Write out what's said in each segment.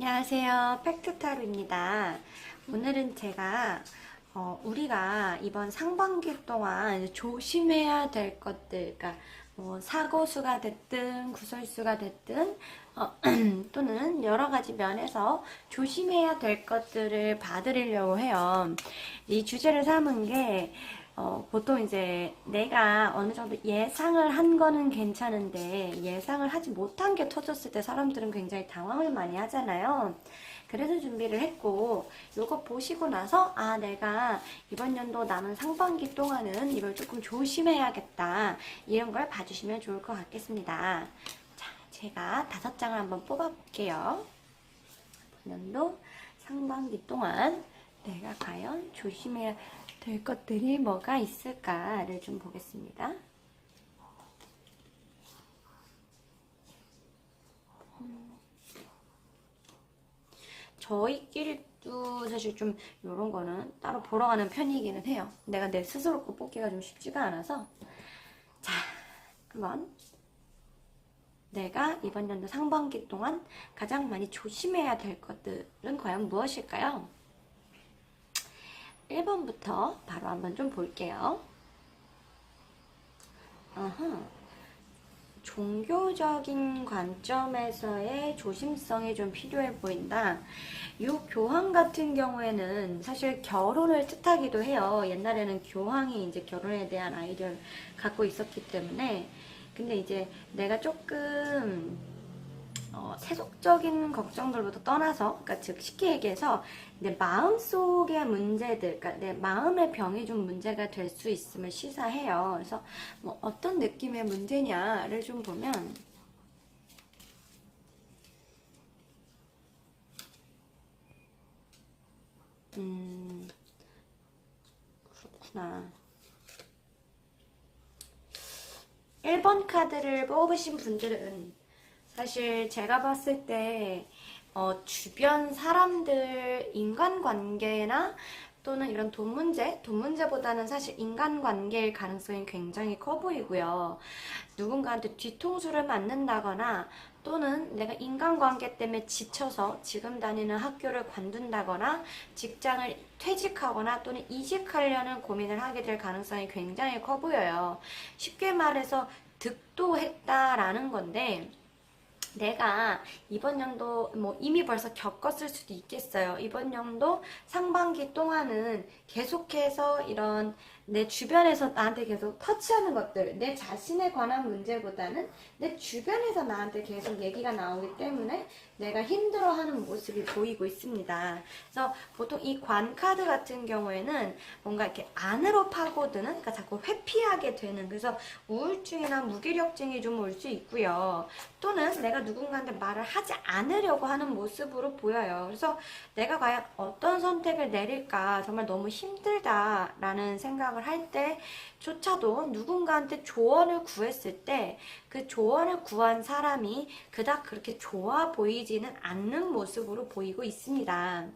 안녕하세요. 팩트타로입니다. 오늘은 제가 우리가 이번 상반기 동안 조심해야 될 것들, 그러니까 뭐 사고수가 됐든 구설수가 됐든 또는 여러 가지 면에서 조심해야 될 것들을 봐드리려고 해요. 이 주제를 삼은 게 보통 이제 내가 어느 정도 예상을 한 거는 괜찮은데 예상을 하지 못한 게 터졌을 때 사람들은 굉장히 당황을 많이 하잖아요. 그래서 준비를 했고, 요거 보시고 나서 내가 이번 연도 남은 상반기 동안은 이걸 조금 조심해야겠다, 이런 걸 봐주시면 좋을 것 같겠습니다. 자, 제가 5장을 한번 뽑아볼게요. 이번 연도 상반기 동안 내가 과연 조심해야 될 것들이 뭐가 있을까를 좀 보겠습니다. 저희끼리도 사실 좀 이런 거는 따로 보러 가는 편이기는 해요. 내가 내 스스로 거 뽑기가 좀 쉽지가 않아서. 자, 한번 내가 이번 연도 상반기 동안 가장 많이 조심해야 될 것들은 과연 무엇일까요? 1번부터 바로 한번 좀 볼게요. 종교적인 관점에서의 조심성이 좀 필요해 보인다. 이 교황 같은 경우에는 사실 결혼을 뜻하기도 해요. 옛날에는 교황이 이제 결혼에 대한 아이디어를 갖고 있었기 때문에. 근데 이제 내가 조금 세속적인 걱정들부터 떠나서, 그러니까 즉 쉽게 얘기해서 내 마음속의 문제들, 그러니까 내 마음의 병이 좀 문제가 될 수 있음을 시사해요. 그래서 뭐 어떤 느낌의 문제냐를 좀 보면, 그렇구나. 1번 카드를 뽑으신 분들은 사실 제가 봤을 때 주변 사람들 인간관계나 또는 이런 돈 문제보다는 사실 인간관계일 가능성이 굉장히 커 보이고요. 누군가한테 뒤통수를 맞는다거나 또는 내가 인간관계 때문에 지쳐서 지금 다니는 학교를 관둔다거나 직장을 퇴직하거나 또는 이직하려는 고민을 하게 될 가능성이 굉장히 커 보여요. 쉽게 말해서 득도했다라는 건데, 내가 이번 연도 뭐 이미 벌써 겪었을 수도 있겠어요. 이번 연도 상반기 동안은 계속해서 이런 내 주변에서 나한테 계속 터치하는 것들, 내 자신에 관한 문제보다는 내 주변에서 나한테 계속 얘기가 나오기 때문에 내가 힘들어하는 모습이 보이고 있습니다. 그래서 보통 이 관 카드 같은 경우에는 뭔가 이렇게 안으로 파고드는, 그러니까 자꾸 회피하게 되는, 그래서 우울증이나 무기력증이 좀 올 수 있고요. 또는 내가 누군가한테 말을 하지 않으려고 하는 모습으로 보여요. 그래서 내가 과연 어떤 선택을 내릴까 정말 너무 힘들다라는 생각을 할 때조차도 누군가한테 조언을 구했을 때 그 조언을 구한 사람이 그닥 그렇게 좋아 보이지는 않는 모습으로 보이고 있습니다.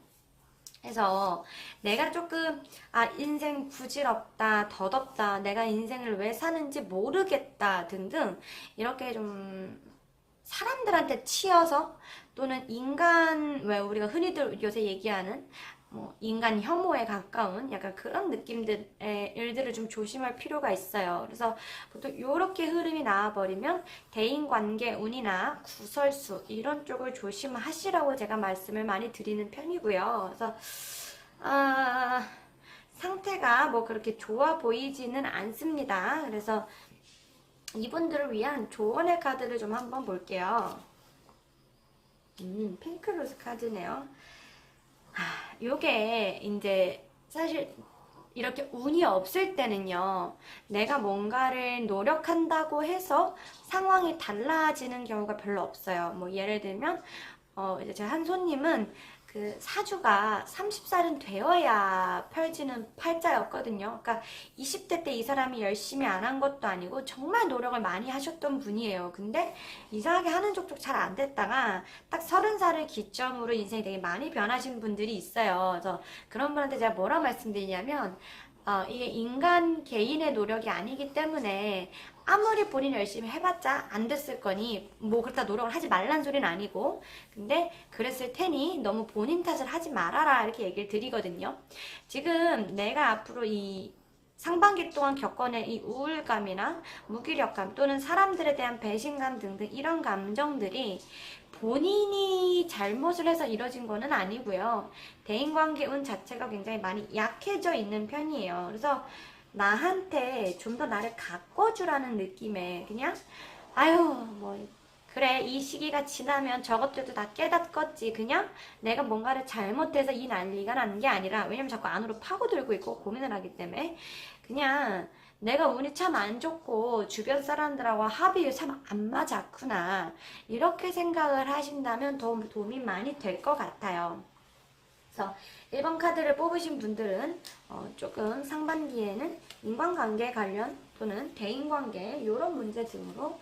그래서 내가 조금 인생 부질없다, 덧없다, 내가 인생을 왜 사는지 모르겠다 등등 이렇게 좀 사람들한테 치여서, 또는 인간, 왜 우리가 흔히들 요새 얘기하는 뭐 인간 혐오에 가까운 약간 그런 느낌들의 일들을 좀 조심할 필요가 있어요. 그래서 보통 이렇게 흐름이 나와버리면 대인관계 운이나 구설수 이런 쪽을 조심하시라고 제가 말씀을 많이 드리는 편이고요. 그래서 상태가 뭐 그렇게 좋아 보이지는 않습니다. 그래서 이분들을 위한 조언의 카드를 좀 한번 볼게요. 핑크로즈 카드네요. 요게 이제 사실 이렇게 운이 없을 때는요, 내가 뭔가를 노력한다고 해서 상황이 달라지는 경우가 별로 없어요. 뭐 예를 들면 이제 제 한 손님은 그 사주가 30살은 되어야 펼치는 팔자였거든요. 그러니까 20대 때 이 사람이 열심히 안 한 것도 아니고 정말 노력을 많이 하셨던 분이에요. 근데 이상하게 하는 족족 잘 안 됐다가 딱 30살을 기점으로 인생이 되게 많이 변하신 분들이 있어요. 그래서 그런 분한테 제가 뭐라 말씀드리냐면, 이게 인간 개인의 노력이 아니기 때문에 아무리 본인이 열심히 해봤자 안 됐을 거니 뭐 그렇다 노력을 하지 말란 소리는 아니고, 근데 그랬을 테니 너무 본인 탓을 하지 말아라 이렇게 얘기를 드리거든요. 지금 내가 앞으로 이 상반기 동안 겪어낸 이 우울감이나 무기력감 또는 사람들에 대한 배신감 등등 이런 감정들이 본인이 잘못을 해서 이뤄진 거는 아니고요. 대인관계 운 자체가 굉장히 많이 약해져 있는 편이에요. 그래서 나한테 좀 더 나를 가꿔주라는 느낌에 그냥 아유 뭐 그래 이 시기가 지나면 저것들도 다 깨닫겠지, 그냥 내가 뭔가를 잘못해서 이 난리가 나는 게 아니라, 왜냐면 자꾸 안으로 파고들고 있고 고민을 하기 때문에 그냥 내가 운이 참 안 좋고 주변 사람들하고 합이 참 안 맞았구나 이렇게 생각을 하신다면 도움이 많이 될 것 같아요. 그래서 1번 카드를 뽑으신 분들은 조금 상반기에는 인간관계 관련 또는 대인관계 이런 문제 등으로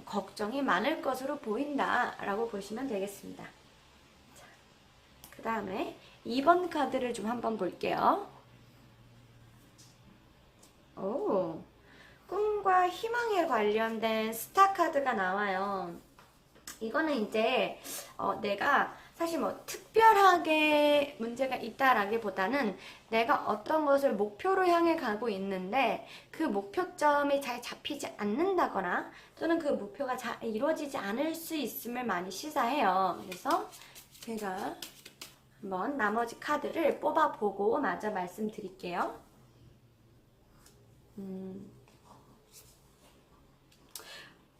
걱정이 많을 것으로 보인다라고 보시면 되겠습니다. 그 다음에 2번 카드를 좀 한번 볼게요. 오, 꿈과 희망에 관련된 스타 카드가 나와요. 이거는 이제 내가 사실 뭐 특별하게 문제가 있다라기보다는 내가 어떤 것을 목표로 향해 가고 있는데 그 목표점이 잘 잡히지 않는다거나 또는 그 목표가 잘 이루어지지 않을 수 있음을 많이 시사해요. 그래서 제가 한번 나머지 카드를 뽑아보고 마저 말씀드릴게요.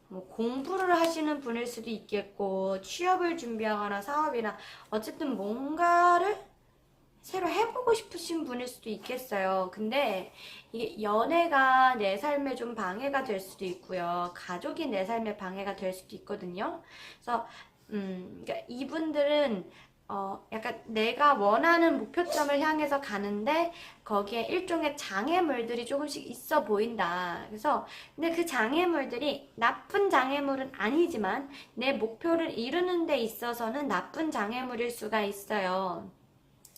뭐 공부를 하시는 분일 수도 있겠고, 취업을 준비하거나 사업이나 어쨌든 뭔가를 새로 해보고 싶으신 분일 수도 있겠어요. 근데 이게 연애가 내 삶에 좀 방해가 될 수도 있고요. 가족이 내 삶에 방해가 될 수도 있거든요. 그래서 그러니까 이분들은 약간 내가 원하는 목표점을 향해서 가는데 거기에 일종의 장애물들이 조금씩 있어 보인다. 그래서 근데 그 장애물들이 나쁜 장애물은 아니지만 내 목표를 이루는 데 있어서는 나쁜 장애물일 수가 있어요.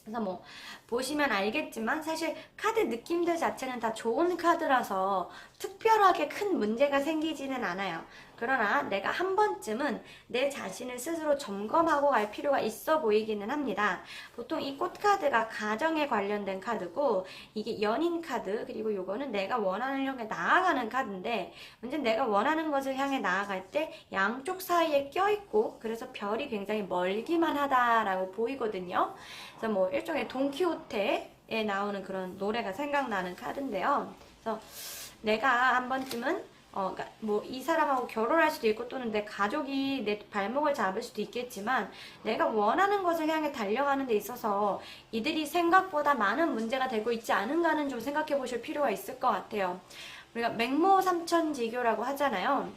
그래서 뭐 보시면 알겠지만 사실 카드 느낌들 자체는 다 좋은 카드라서 특별하게 큰 문제가 생기지는 않아요. 그러나 내가 한 번쯤은 내 자신을 스스로 점검하고 갈 필요가 있어 보이기는 합니다. 보통 이 꽃카드가 가정에 관련된 카드고, 이게 연인 카드, 그리고 요거는 내가 원하는 향해 나아가는 카드인데, 문제는 내가 원하는 것을 향해 나아갈 때 양쪽 사이에 껴있고 그래서 별이 굉장히 멀기만 하다라고 보이거든요. 그래서 뭐 일종의 돈키호테에 나오는 그런 노래가 생각나는 카드인데요. 그래서 내가 한 번쯤은 그러니까 뭐 이 사람하고 결혼할 수도 있고 또는 내 가족이 내 발목을 잡을 수도 있겠지만 내가 원하는 것을 향해 달려가는 데 있어서 이들이 생각보다 많은 문제가 되고 있지 않은가는 좀 생각해 보실 필요가 있을 것 같아요. 우리가 맹모삼천지교라고 하잖아요.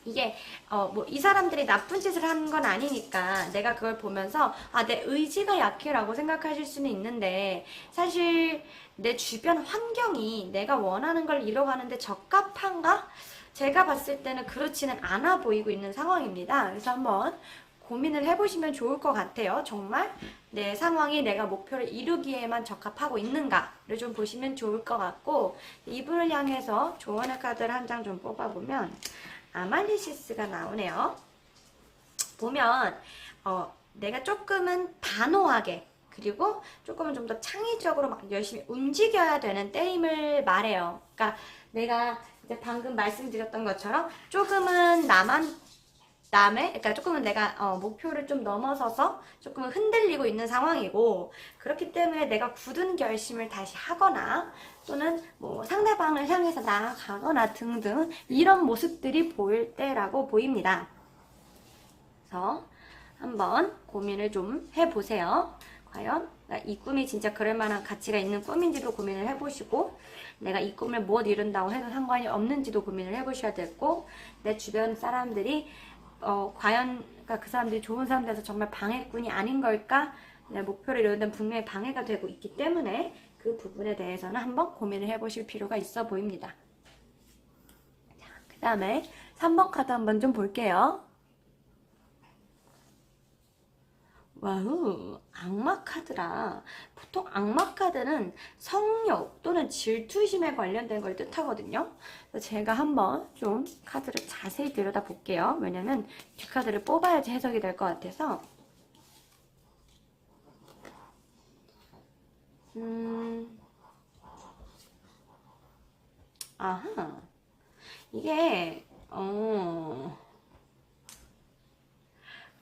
이게 뭐 이 사람들이 나쁜 짓을 한 건 아니니까 내가 그걸 보면서 내 의지가 약해라고 생각하실 수는 있는데, 사실 내 주변 환경이 내가 원하는 걸 이뤄가는데 적합한가? 제가 봤을 때는 그렇지는 않아 보이고 있는 상황입니다. 그래서 한번 고민을 해보시면 좋을 것 같아요. 정말 내 상황이 내가 목표를 이루기에만 적합하고 있는가를 좀 보시면 좋을 것 같고, 이분을 향해서 조언의 카드를 한 장 좀 뽑아보면 아말리시스가 나오네요. 보면 내가 조금은 단호하게 그리고 조금은 좀 더 창의적으로 막 열심히 움직여야 되는 때임을 말해요. 그러니까 내가 이제 방금 말씀드렸던 것처럼 조금은 그러니까 조금은 내가 목표를 좀 넘어서서 조금은 흔들리고 있는 상황이고, 그렇기 때문에 내가 굳은 결심을 다시 하거나 또는 뭐 상대방을 향해서 나아가거나 등등 이런 모습들이 보일 때라고 보입니다. 그래서 한번 고민을 좀 해보세요. 과연 이 꿈이 진짜 그럴 만한 가치가 있는 꿈인지도 고민을 해보시고, 내가 이 꿈을 못 이룬다고 해도 상관이 없는지도 고민을 해보셔야 되고, 내 주변 사람들이 과연 그러니까 그 사람들이 좋은 사람들에서 정말 방해꾼이 아닌 걸까? 내 목표를 이루는 데 분명히 방해가 되고 있기 때문에 그 부분에 대해서는 한번 고민을 해보실 필요가 있어 보입니다. 그 다음에 3번 카드 한번 좀 볼게요. 와우, 악마 카드라. 보통 악마 카드는 성욕 또는 질투심에 관련된 걸 뜻하거든요. 그래서 제가 한번 좀 카드를 자세히 들여다 볼게요. 왜냐면 뒷카드를 뽑아야지 해석이 될 것 같아서. 아하. 이게,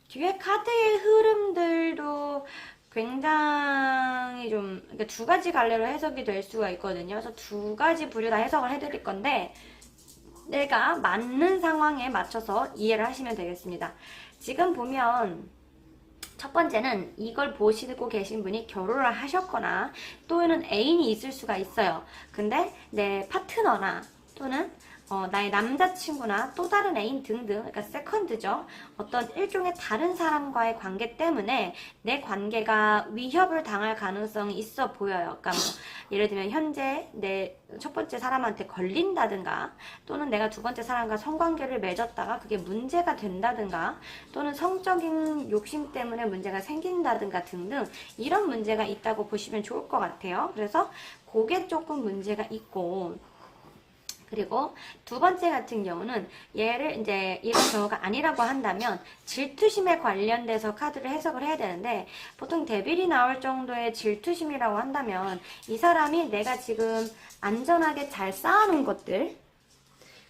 뒤에 카드의 흐름들도 굉장히 좀, 그러니까 두 가지 갈래로 해석이 될 수가 있거든요. 그래서 두 가지 부류 다 해석을 해드릴 건데, 내가 맞는 상황에 맞춰서 이해를 하시면 되겠습니다. 지금 보면, 첫 번째는 이걸 보시고 계신 분이 결혼을 하셨거나 또는 애인이 있을 수가 있어요. 근데 내 파트너나 또는 나의 남자친구나 또 다른 애인 등등, 그러니까 세컨드죠. 어떤 일종의 다른 사람과의 관계 때문에 내 관계가 위협을 당할 가능성이 있어 보여요. 그러니까 뭐 예를 들면 현재 내 첫 번째 사람한테 걸린다든가 또는 내가 두 번째 사람과 성관계를 맺었다가 그게 문제가 된다든가 또는 성적인 욕심 때문에 문제가 생긴다든가 등등 이런 문제가 있다고 보시면 좋을 것 같아요. 그래서 그게 조금 문제가 있고, 그리고 두 번째 같은 경우는 얘를 이제 이런 경우가 아니라고 한다면 질투심에 관련돼서 카드를 해석을 해야 되는데, 보통 데빌이 나올 정도의 질투심이라고 한다면 이 사람이 내가 지금 안전하게 잘 쌓아놓은 것들,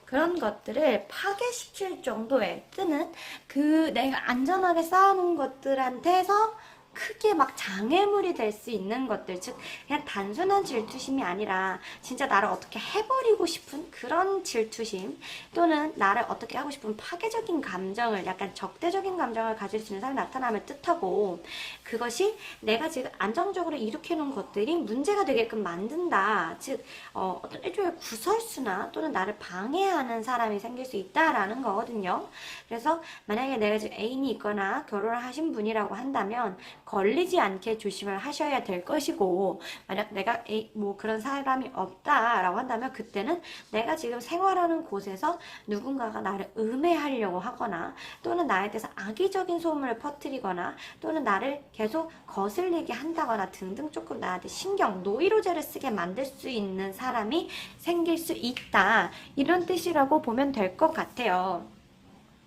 그런 것들을 파괴시킬 정도의, 또는 그 내가 안전하게 쌓아놓은 것들한테서 크게 막 장애물이 될 수 있는 것들, 즉 그냥 단순한 질투심이 아니라 진짜 나를 어떻게 해버리고 싶은 그런 질투심, 또는 나를 어떻게 하고 싶은 파괴적인 감정을, 약간 적대적인 감정을 가질 수 있는 사람이 나타남을 뜻하고, 그것이 내가 지금 안정적으로 일으켜놓은 것들이 문제가 되게끔 만든다, 즉 어떤 일종의 구설수나 또는 나를 방해하는 사람이 생길 수 있다라는 거거든요. 그래서 만약에 내가 지금 애인이 있거나 결혼을 하신 분이라고 한다면 걸리지 않게 조심을 하셔야 될 것이고, 만약 내가 뭐 그런 사람이 없다라고 한다면 그때는 내가 지금 생활하는 곳에서 누군가가 나를 음해하려고 하거나 또는 나에 대해서 악의적인 소문을 퍼뜨리거나 또는 나를 계속 거슬리게 한다거나 등등 조금 나한테 신경, 노이로제를 쓰게 만들 수 있는 사람이 생길 수 있다, 이런 뜻이라고 보면 될 것 같아요.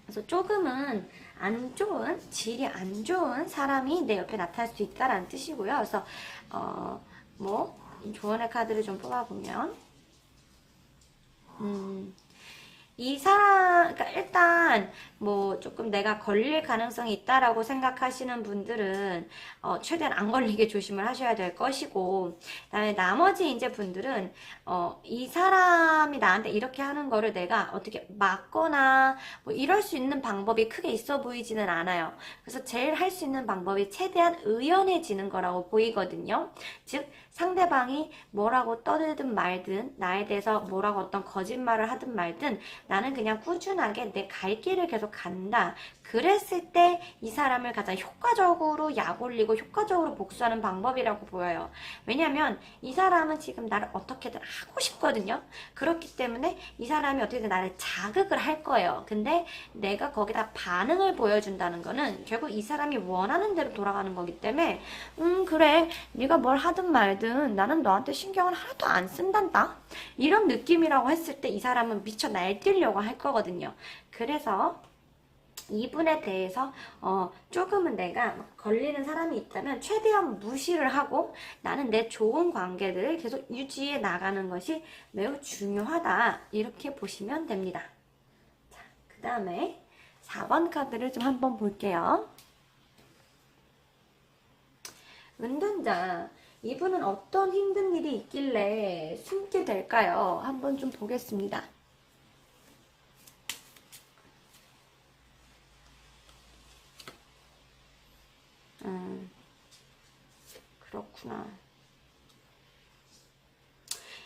그래서 조금은 안 좋은, 질이 안 좋은 사람이 내 옆에 나타날 수 있다라는 뜻이고요. 그래서 뭐 조언의 카드를 좀 뽑아보면, 이 사람, 그러니까 일단 뭐 조금 내가 걸릴 가능성이 있다라고 생각하시는 분들은 최대한 안 걸리게 조심을 하셔야 될 것이고, 그다음에 나머지 이제 분들은 이 사람이 나한테 이렇게 하는 거를 내가 어떻게 막거나 뭐 이럴 수 있는 방법이 크게 있어 보이지는 않아요. 그래서 제일 할 수 있는 방법이 최대한 의연해지는 거라고 보이거든요. 즉 상대방이 뭐라고 떠들든 말든, 나에 대해서 뭐라고 어떤 거짓말을 하든 말든 나는 그냥 꾸준하게 내 갈 길을 계속 간다. 그랬을 때 이 사람을 가장 효과적으로 약 올리고 효과적으로 복수하는 방법이라고 보여요. 왜냐면 이 사람은 지금 나를 어떻게든 하고 싶거든요. 그렇기 때문에 이 사람이 어떻게든 나를 자극을 할 거예요. 근데 내가 거기다 반응을 보여준다는 거는 결국 이 사람이 원하는 대로 돌아가는 거기 때문에 그래, 네가 뭘 하든 말든 나는 너한테 신경을 하나도 안 쓴단다, 이런 느낌이라고 했을 때 이 사람은 미쳐 날뛰려고 할 거거든요. 그래서 이분에 대해서 조금은 내가 걸리는 사람이 있다면 최대한 무시를 하고 나는 내 좋은 관계들을 계속 유지해 나가는 것이 매우 중요하다, 이렇게 보시면 됩니다. 자, 그 다음에 4번 카드를 좀 한번 볼게요. 은둔자, 이분은 어떤 힘든 일이 있길래 숨게 될까요? 한번 좀 보겠습니다. 그렇구나.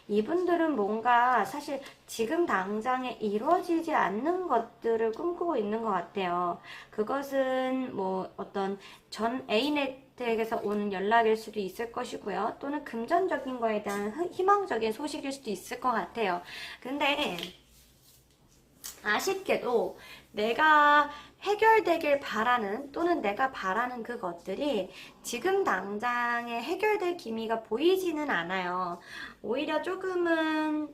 이분들은 뭔가 사실 지금 당장에 이루어지지 않는 것들을 꿈꾸고 있는 것 같아요. 그것은 뭐 어떤 전 애인에게서 오는 연락일 수도 있을 것이고요. 또는 금전적인 거에 대한 희망적인 소식일 수도 있을 것 같아요. 근데 아쉽게도 내가 해결되길 바라는 또는 내가 바라는 그것들이 지금 당장에 해결될 기미가 보이지는 않아요. 오히려 조금은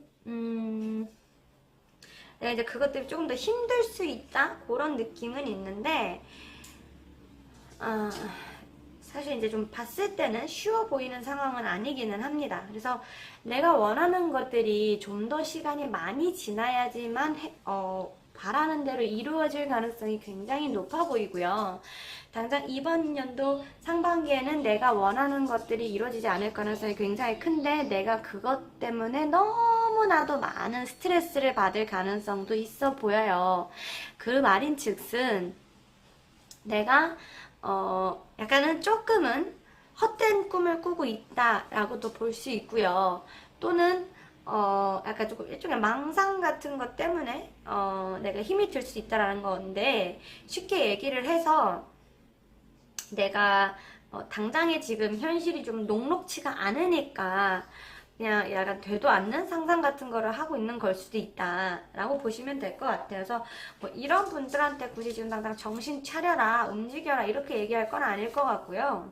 내가 이제 그것들이 조금 더 힘들 수 있다 그런 느낌은 있는데 사실 이제 좀 봤을 때는 쉬워 보이는 상황은 아니기는 합니다. 그래서 내가 원하는 것들이 좀 더 시간이 많이 지나야지만 바라는 대로 이루어질 가능성이 굉장히 높아 보이고요. 당장 이번 연도 상반기에는 내가 원하는 것들이 이루어지지 않을 가능성이 굉장히 큰데 내가 그것 때문에 너무나도 많은 스트레스를 받을 가능성도 있어 보여요. 그 말인 즉슨 내가 약간은 조금은 헛된 꿈을 꾸고 있다라고도 볼 수 있고요. 또는 약간 조금 일종의 망상 같은 것 때문에 내가 힘이 들 수 있다라는 건데 쉽게 얘기를 해서 내가 당장에 지금 현실이 좀 녹록치가 않으니까 그냥 약간 되도 않는 상상 같은 거를 하고 있는 걸 수도 있다라고 보시면 될 것 같아요. 그래서 뭐 이런 분들한테 굳이 지금 당장 정신 차려라, 움직여라 이렇게 얘기할 건 아닐 것 같고요.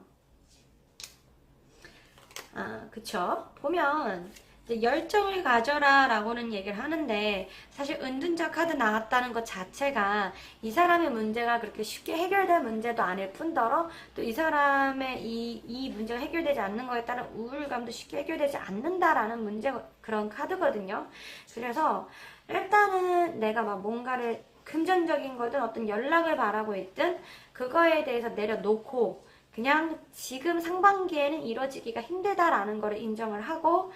그쵸? 보면 이제 열정을 가져라 라고는 얘기를 하는데 사실 은둔자 카드 나왔다는 것 자체가 이 사람의 문제가 그렇게 쉽게 해결될 문제도 아닐 뿐더러 또 이 사람의 이 문제가 해결되지 않는 거에 따른 우울감도 쉽게 해결되지 않는다라는 문제 그런 카드거든요. 그래서 일단은 내가 막 뭔가를 금전적인 거든 어떤 연락을 바라고 있든 그거에 대해서 내려놓고 그냥 지금 상반기에는 이루어지기가 힘들다라는 거를 인정을 하고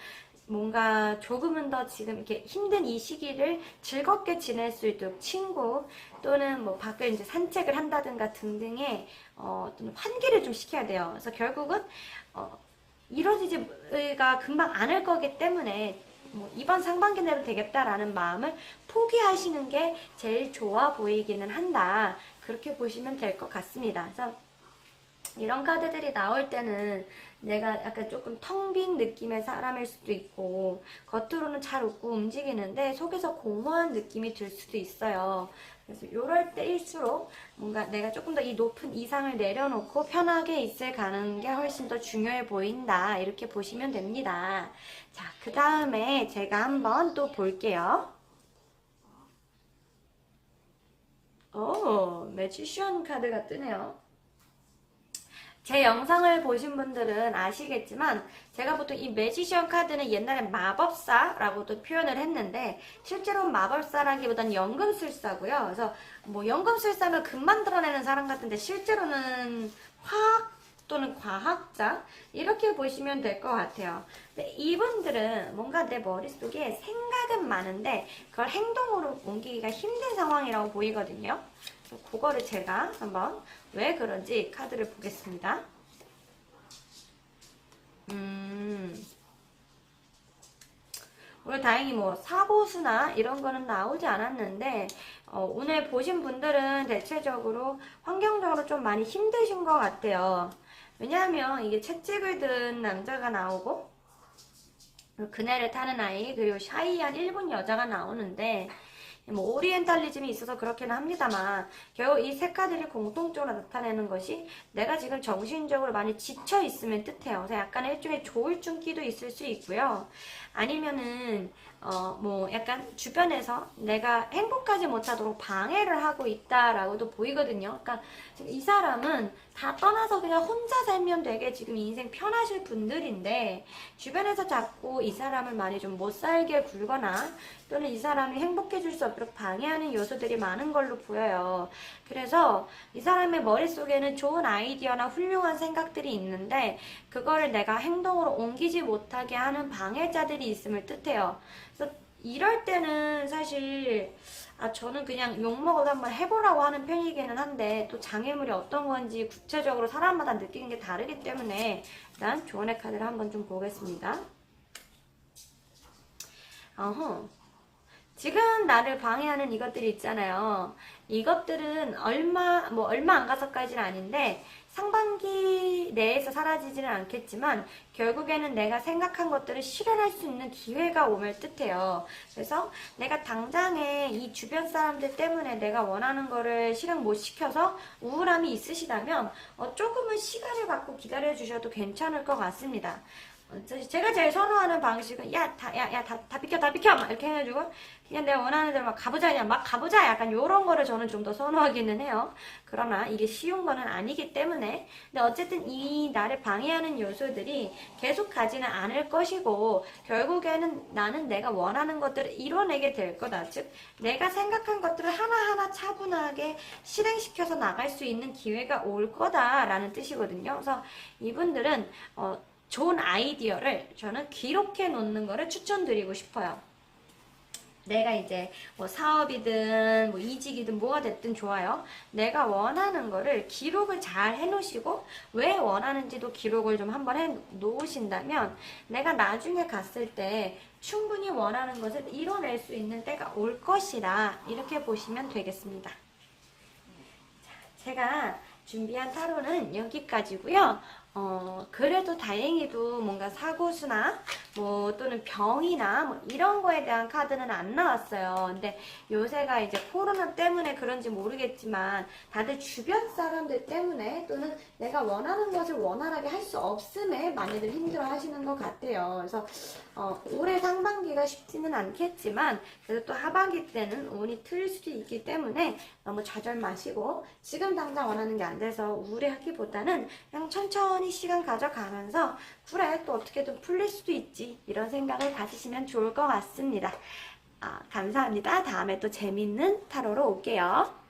뭔가 조금은 더 지금 이렇게 힘든 이 시기를 즐겁게 지낼 수 있도록 친구 또는 뭐 밖을 이제 산책을 한다든가 등등의 어떤 환기를 좀 시켜야 돼요. 그래서 결국은 이루어지지가 금방 않을 거기 때문에 뭐 이번 상반기 내로 되겠다라는 마음을 포기하시는 게 제일 좋아 보이기는 한다. 그렇게 보시면 될 것 같습니다. 그래서 이런 카드들이 나올 때는 내가 약간 조금 텅 빈 느낌의 사람일 수도 있고 겉으로는 잘 웃고 움직이는데 속에서 공허한 느낌이 들 수도 있어요. 그래서 이럴 때일수록 뭔가 내가 조금 더 이 높은 이상을 내려놓고 편하게 있을 가는 게 훨씬 더 중요해 보인다. 이렇게 보시면 됩니다. 자, 그 다음에 제가 한번 또 볼게요. 오, 매지션 카드가 뜨네요. 제 영상을 보신 분들은 아시겠지만 제가 보통 이 매지션 카드는 옛날에 마법사라고도 표현을 했는데 실제로는 마법사라기보다는 연금술사고요. 그래서 뭐 연금술사면 금 만들어내는 사람 같은데 실제로는 화학 또는 과학자 이렇게 보시면 될 것 같아요. 근데 이분들은 뭔가 내 머릿속에 생각은 많은데 그걸 행동으로 옮기기가 힘든 상황이라고 보이거든요. 그거를 제가 한번 왜 그런지 카드를 보겠습니다. 오늘 다행히 뭐 사고수나 이런 거는 나오지 않았는데 오늘 보신 분들은 대체적으로 환경적으로 좀 많이 힘드신 것 같아요. 왜냐하면 이게 채찍을 든 남자가 나오고 그네를 타는 아이 그리고 샤이한 일본 여자가 나오는데 뭐 오리엔탈리즘이 있어서 그렇게는 합니다만 결국 이 세 카드를 공통적으로 나타내는 것이 내가 지금 정신적으로 많이 지쳐 있으면 뜻해요. 그래서 약간의 일종의 조울증기도 있을 수 있고요. 아니면은 뭐 약간 주변에서 내가 행복하지 못하도록 방해를 하고 있다라고도 보이거든요. 그러니까 지금 이 사람은 다 떠나서 그냥 혼자 살면 되게 지금 인생 편하실 분들인데 주변에서 자꾸 이 사람을 많이 좀 못 살게 굴거나 또는 이 사람이 행복해질 수 없도록 방해하는 요소들이 많은 걸로 보여요. 그래서 이 사람의 머릿속에는 좋은 아이디어나 훌륭한 생각들이 있는데 그거를 내가 행동으로 옮기지 못하게 하는 방해자들이 있음을 뜻해요. 그래서 이럴 때는 사실 저는 그냥 욕먹어도 한번 해보라고 하는 편이기는 한데 또 장애물이 어떤 건지 구체적으로 사람마다 느끼는 게 다르기 때문에 일단 조언의 카드를 한번 좀 보겠습니다. 지금 나를 방해하는 이것들이 있잖아요. 이것들은 얼마 안 가서까지는 아닌데, 상반기 내에서 사라지지는 않겠지만, 결국에는 내가 생각한 것들을 실현할 수 있는 기회가 오면 뜻해요. 그래서 내가 당장에 이 주변 사람들 때문에 내가 원하는 거를 실행 못 시켜서 우울함이 있으시다면, 조금은 시간을 갖고 기다려 주셔도 괜찮을 것 같습니다. 제가 제일 선호하는 방식은 다 비켜 다 비켜 막 이렇게 해가지고 그냥 내가 원하는 대로 막 가보자 그냥 막 가보자 약간 요런 거를 저는 좀 더 선호하기는 해요. 그러나 이게 쉬운 거는 아니기 때문에 근데 어쨌든 이 나를 방해하는 요소들이 계속 가지는 않을 것이고 결국에는 나는 내가 원하는 것들을 이뤄내게 될 거다. 즉 내가 생각한 것들을 하나하나 차분하게 실행시켜서 나갈 수 있는 기회가 올 거다라는 뜻이거든요. 그래서 이분들은 좋은 아이디어를 저는 기록해 놓는 거를 추천드리고 싶어요. 내가 이제 뭐 사업이든 뭐 이직이든 뭐가 됐든 좋아요. 내가 원하는 거를 기록을 잘 해놓으시고 왜 원하는지도 기록을 좀 한번 해 놓으신다면 내가 나중에 갔을 때 충분히 원하는 것을 이뤄낼 수 있는 때가 올 것이다. 이렇게 보시면 되겠습니다. 제가 준비한 타로는 여기까지고요. 그래도 다행히도 뭔가 사고수나 뭐 또는 병이나 뭐 이런 거에 대한 카드는 안 나왔어요. 근데 요새가 이제 코로나 때문에 그런지 모르겠지만 다들 주변 사람들 때문에 또는 내가 원하는 것을 원활하게 할 수 없음에 많이들 힘들어 하시는 것 같아요. 그래서 올해 상반기가 쉽지는 않겠지만 그래도 또 하반기 때는 운이 틀릴 수도 있기 때문에 너무 좌절 마시고 지금 당장 원하는 게 안 돼서 우울해하기보다는 그냥 천천히 시간 가져가면서 그래 또 어떻게든 풀릴 수도 있지 이런 생각을 가지시면 좋을 것 같습니다. 감사합니다. 다음에 또 재밌는 타로로 올게요.